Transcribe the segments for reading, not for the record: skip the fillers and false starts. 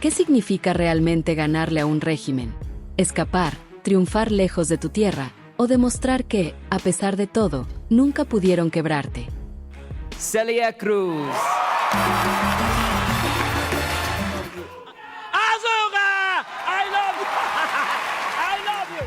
¿Qué significa realmente ganarle a un régimen? ¿Escapar, triunfar lejos de tu tierra, o demostrar que, a pesar de todo, nunca pudieron quebrarte? Celia Cruz. Azúcar! I love you! I love you!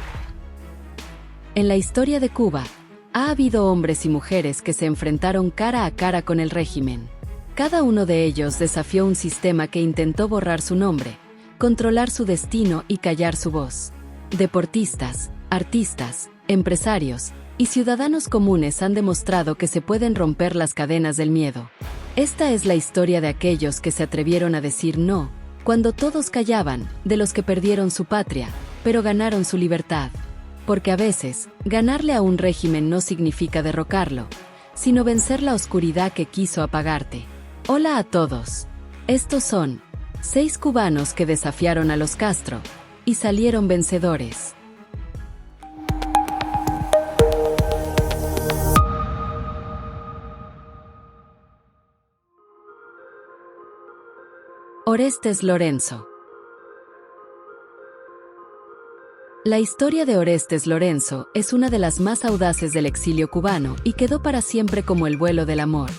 En la historia de Cuba, ha habido hombres y mujeres que se enfrentaron cara a cara con el régimen. Cada uno de ellos desafió un sistema que intentó borrar su nombre, controlar su destino y callar su voz. Deportistas, artistas, empresarios y ciudadanos comunes han demostrado que se pueden romper las cadenas del miedo. Esta es la historia de aquellos que se atrevieron a decir no, cuando todos callaban, de los que perdieron su patria, pero ganaron su libertad. Porque a veces, ganarle a un régimen no significa derrocarlo, sino vencer la oscuridad que quiso apagarte. Hola a todos. Estos son 6 cubanos que desafiaron a los Castro y salieron vencedores. Orestes Lorenzo. La historia de Orestes Lorenzo es una de las más audaces del exilio cubano y quedó para siempre como el vuelo del amor.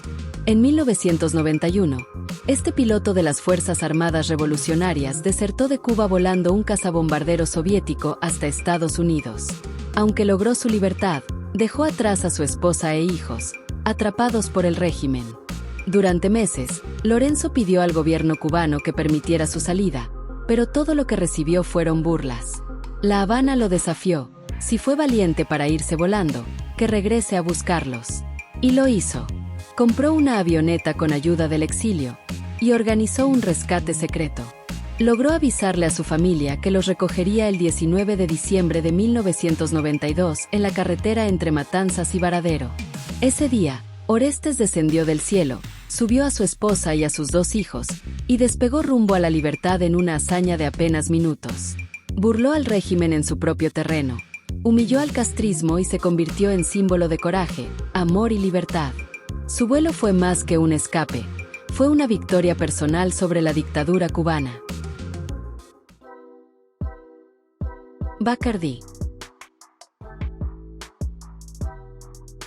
En 1991, este piloto de las Fuerzas Armadas Revolucionarias desertó de Cuba volando un cazabombardero soviético hasta Estados Unidos. Aunque logró su libertad, dejó atrás a su esposa e hijos, atrapados por el régimen. Durante meses, Lorenzo pidió al gobierno cubano que permitiera su salida, pero todo lo que recibió fueron burlas. La Habana lo desafió, si fue valiente para irse volando, que regrese a buscarlos. Y lo hizo. Compró una avioneta con ayuda del exilio y organizó un rescate secreto. Logró avisarle a su familia que los recogería el 19 de diciembre de 1992 en la carretera entre Matanzas y Varadero. Ese día, Orestes descendió del cielo, subió a su esposa y a sus 2 hijos, y despegó rumbo a la libertad en una hazaña de apenas minutos. Burló al régimen en su propio terreno, humilló al castrismo y se convirtió en símbolo de coraje, amor y libertad. Su vuelo fue más que un escape, fue una victoria personal sobre la dictadura cubana. Bacardí.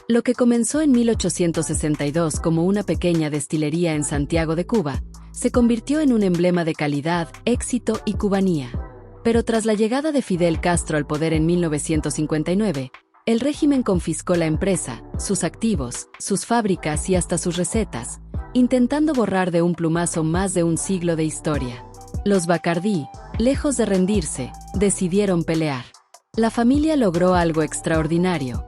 Lo que comenzó en 1862 como una pequeña destilería en Santiago de Cuba, se convirtió en un emblema de calidad, éxito y cubanía. Pero tras la llegada de Fidel Castro al poder en 1959, el régimen confiscó la empresa, sus activos, sus fábricas y hasta sus recetas, intentando borrar de un plumazo más de un siglo de historia. Los Bacardí, lejos de rendirse, decidieron pelear. La familia logró algo extraordinario: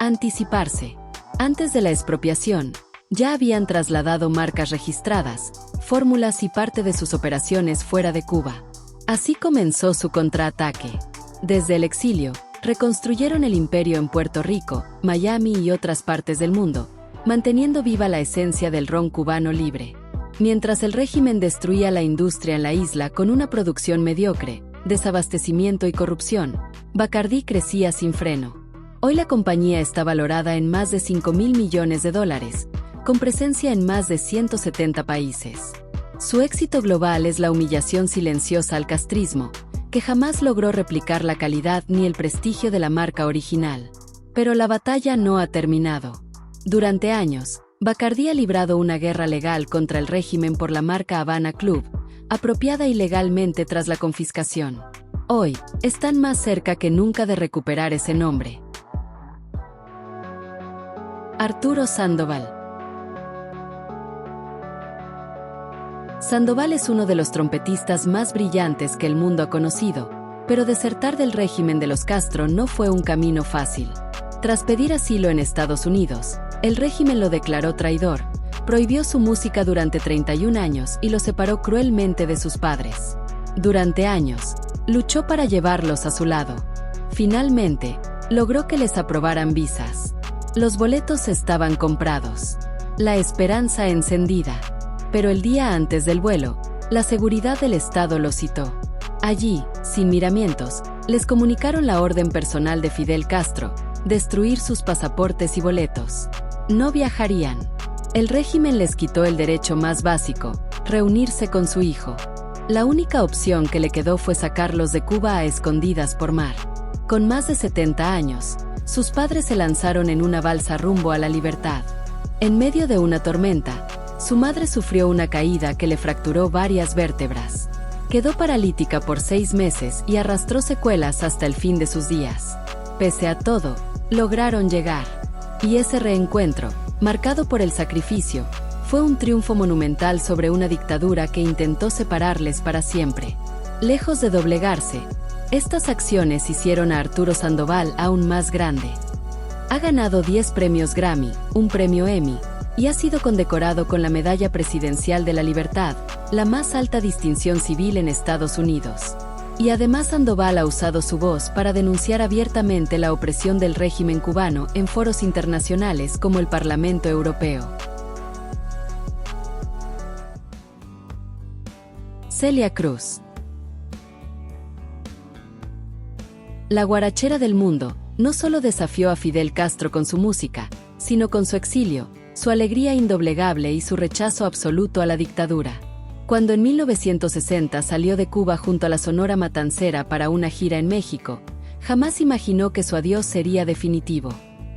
anticiparse. Antes de la expropiación, ya habían trasladado marcas registradas, fórmulas y parte de sus operaciones fuera de Cuba. Así comenzó su contraataque. Desde el exilio, reconstruyeron el imperio en Puerto Rico, Miami y otras partes del mundo, manteniendo viva la esencia del ron cubano libre. Mientras el régimen destruía la industria en la isla con una producción mediocre, desabastecimiento y corrupción, Bacardí crecía sin freno. Hoy la compañía está valorada en más de $5.000 millones, con presencia en más de 170 países. Su éxito global es la humillación silenciosa al castrismo, que jamás logró replicar la calidad ni el prestigio de la marca original. Pero la batalla no ha terminado. Durante años, Bacardí ha librado una guerra legal contra el régimen por la marca Habana Club, apropiada ilegalmente tras la confiscación. Hoy, están más cerca que nunca de recuperar ese nombre. Arturo Sandoval. Sandoval es uno de los trompetistas más brillantes que el mundo ha conocido, pero desertar del régimen de los Castro no fue un camino fácil. Tras pedir asilo en Estados Unidos, el régimen lo declaró traidor, prohibió su música durante 31 años y lo separó cruelmente de sus padres. Durante años, luchó para llevarlos a su lado. Finalmente, logró que les aprobaran visas. Los boletos estaban comprados. La esperanza encendida. Pero el día antes del vuelo, la seguridad del Estado los citó. Allí, sin miramientos, les comunicaron la orden personal de Fidel Castro: destruir sus pasaportes y boletos. No viajarían. El régimen les quitó el derecho más básico: reunirse con su hijo. La única opción que le quedó fue sacarlos de Cuba a escondidas por mar. Con más de 70 años, sus padres se lanzaron en una balsa rumbo a la libertad. En medio de una tormenta, su madre sufrió una caída que le fracturó varias vértebras. Quedó paralítica por 6 meses y arrastró secuelas hasta el fin de sus días. Pese a todo, lograron llegar. Y ese reencuentro, marcado por el sacrificio, fue un triunfo monumental sobre una dictadura que intentó separarles para siempre. Lejos de doblegarse, estas acciones hicieron a Arturo Sandoval aún más grande. Ha ganado 10 premios Grammy, un premio Emmy, y ha sido condecorado con la Medalla Presidencial de la Libertad, la más alta distinción civil en Estados Unidos. Y además Sandoval ha usado su voz para denunciar abiertamente la opresión del régimen cubano en foros internacionales como el Parlamento Europeo. Celia Cruz. La guarachera del mundo no solo desafió a Fidel Castro con su música, sino con su exilio, su alegría indoblegable y su rechazo absoluto a la dictadura. Cuando en 1960 salió de Cuba junto a la Sonora Matancera para una gira en México, jamás imaginó que su adiós sería definitivo.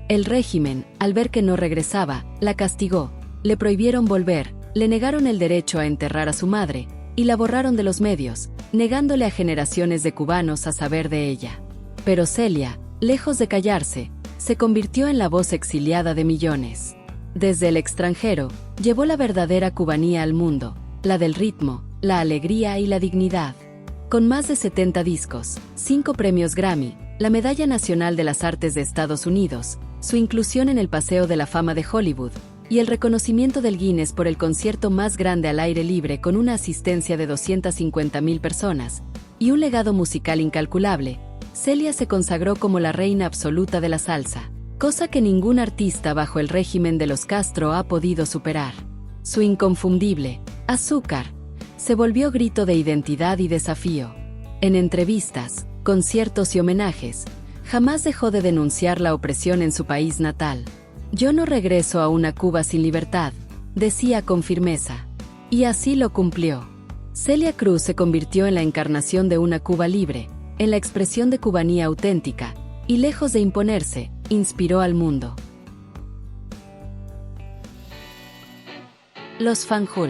El régimen, al ver que no regresaba, la castigó, le prohibieron volver, le negaron el derecho a enterrar a su madre, y la borraron de los medios, negándole a generaciones de cubanos a saber de ella. Pero Celia, lejos de callarse, se convirtió en la voz exiliada de millones. Desde el extranjero, llevó la verdadera cubanía al mundo, la del ritmo, la alegría y la dignidad. Con más de 70 discos, 5 premios Grammy, la Medalla Nacional de las Artes de Estados Unidos, su inclusión en el Paseo de la Fama de Hollywood, y el reconocimiento del Guinness por el concierto más grande al aire libre con una asistencia de 250,000 personas, y un legado musical incalculable, Celia se consagró como la reina absoluta de la salsa, cosa que ningún artista bajo el régimen de los Castro ha podido superar. Su inconfundible Azúcar se volvió grito de identidad y desafío. En entrevistas, conciertos y homenajes, jamás dejó de denunciar la opresión en su país natal. «Yo no regreso a una Cuba sin libertad», decía con firmeza. Y así lo cumplió. Celia Cruz se convirtió en la encarnación de una Cuba libre, en la expresión de cubanía auténtica, y lejos de imponerse, inspiró al mundo. Los Fanjul.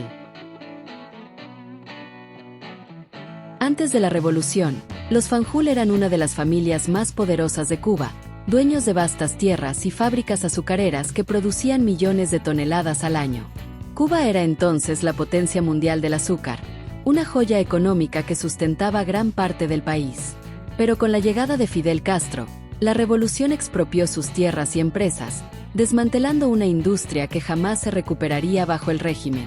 Antes de la revolución, los Fanjul eran una de las familias más poderosas de Cuba, dueños de vastas tierras y fábricas azucareras que producían millones de toneladas al año. Cuba era entonces la potencia mundial del azúcar, una joya económica que sustentaba gran parte del país. Pero con la llegada de Fidel Castro, la revolución expropió sus tierras y empresas, desmantelando una industria que jamás se recuperaría bajo el régimen.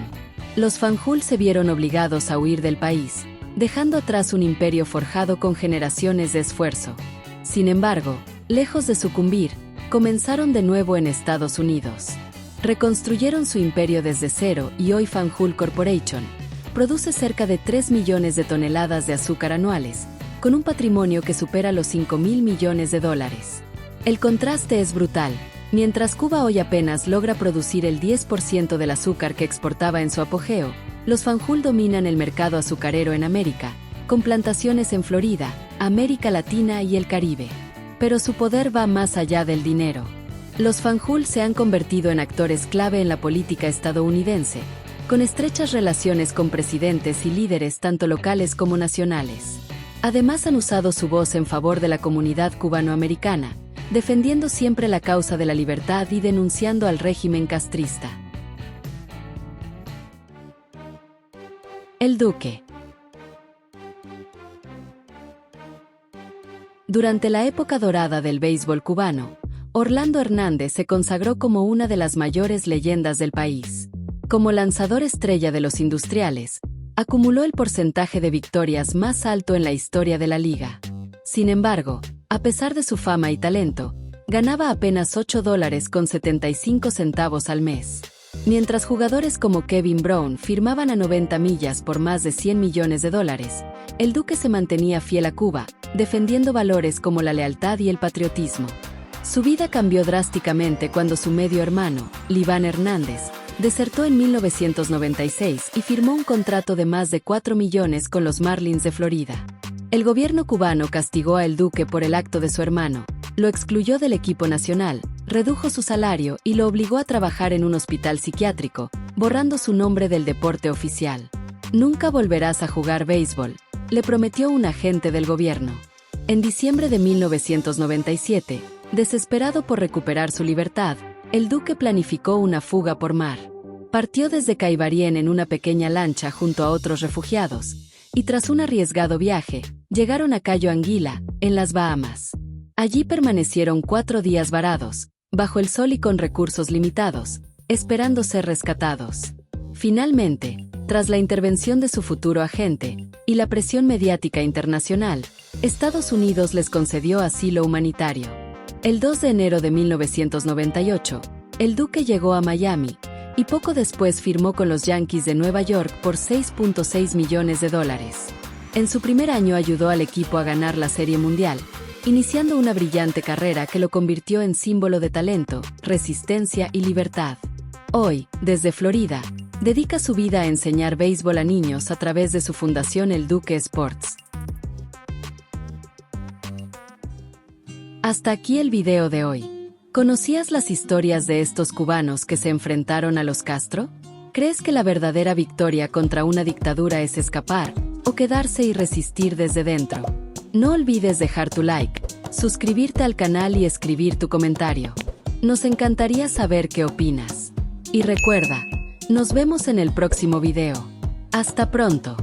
Los Fanjul se vieron obligados a huir del país, dejando atrás un imperio forjado con generaciones de esfuerzo. Sin embargo, lejos de sucumbir, comenzaron de nuevo en Estados Unidos. Reconstruyeron su imperio desde cero y hoy Fanjul Corporation produce cerca de 3 millones de toneladas de azúcar anuales, con un patrimonio que supera los $5,000 millones. El contraste es brutal. Mientras Cuba hoy apenas logra producir el 10% del azúcar que exportaba en su apogeo, los Fanjul dominan el mercado azucarero en América, con plantaciones en Florida, América Latina y el Caribe. Pero su poder va más allá del dinero. Los Fanjul se han convertido en actores clave en la política estadounidense, con estrechas relaciones con presidentes y líderes tanto locales como nacionales. Además han usado su voz en favor de la comunidad cubanoamericana, defendiendo siempre la causa de la libertad y denunciando al régimen castrista. El Duque. Durante la época dorada del béisbol cubano, Orlando Hernández se consagró como una de las mayores leyendas del país. Como lanzador estrella de los industriales, acumuló el porcentaje de victorias más alto en la historia de la liga. Sin embargo, a pesar de su fama y talento, ganaba apenas $8.75 al mes. Mientras jugadores como Kevin Brown firmaban a 90 millas por más de $100 millones, el Duque se mantenía fiel a Cuba, defendiendo valores como la lealtad y el patriotismo. Su vida cambió drásticamente cuando su medio hermano, Liván Hernández, desertó en 1996 y firmó un contrato de más de 4 millones con los Marlins de Florida. El gobierno cubano castigó a El Duque por el acto de su hermano, lo excluyó del equipo nacional, redujo su salario y lo obligó a trabajar en un hospital psiquiátrico, borrando su nombre del deporte oficial. Nunca volverás a jugar béisbol, le prometió un agente del gobierno. En diciembre de 1997, desesperado por recuperar su libertad, El Duque planificó una fuga por mar. Partió desde Caibarien en una pequeña lancha junto a otros refugiados, y tras un arriesgado viaje, llegaron a Cayo Anguila, en las Bahamas. Allí permanecieron 4 días varados, bajo el sol y con recursos limitados, esperando ser rescatados. Finalmente, tras la intervención de su futuro agente y la presión mediática internacional, Estados Unidos les concedió asilo humanitario. El 2 de enero de 1998, El Duque llegó a Miami y poco después firmó con los Yankees de Nueva York por $6.6 millones. En su primer año ayudó al equipo a ganar la Serie Mundial, iniciando una brillante carrera que lo convirtió en símbolo de talento, resistencia y libertad. Hoy, desde Florida, dedica su vida a enseñar béisbol a niños a través de su fundación El Duque Sports. Hasta aquí el video de hoy. ¿Conocías las historias de estos cubanos que se enfrentaron a los Castro? ¿Crees que la verdadera victoria contra una dictadura es escapar o quedarse y resistir desde dentro? No olvides dejar tu like, suscribirte al canal y escribir tu comentario. Nos encantaría saber qué opinas. Y recuerda, nos vemos en el próximo video. Hasta pronto.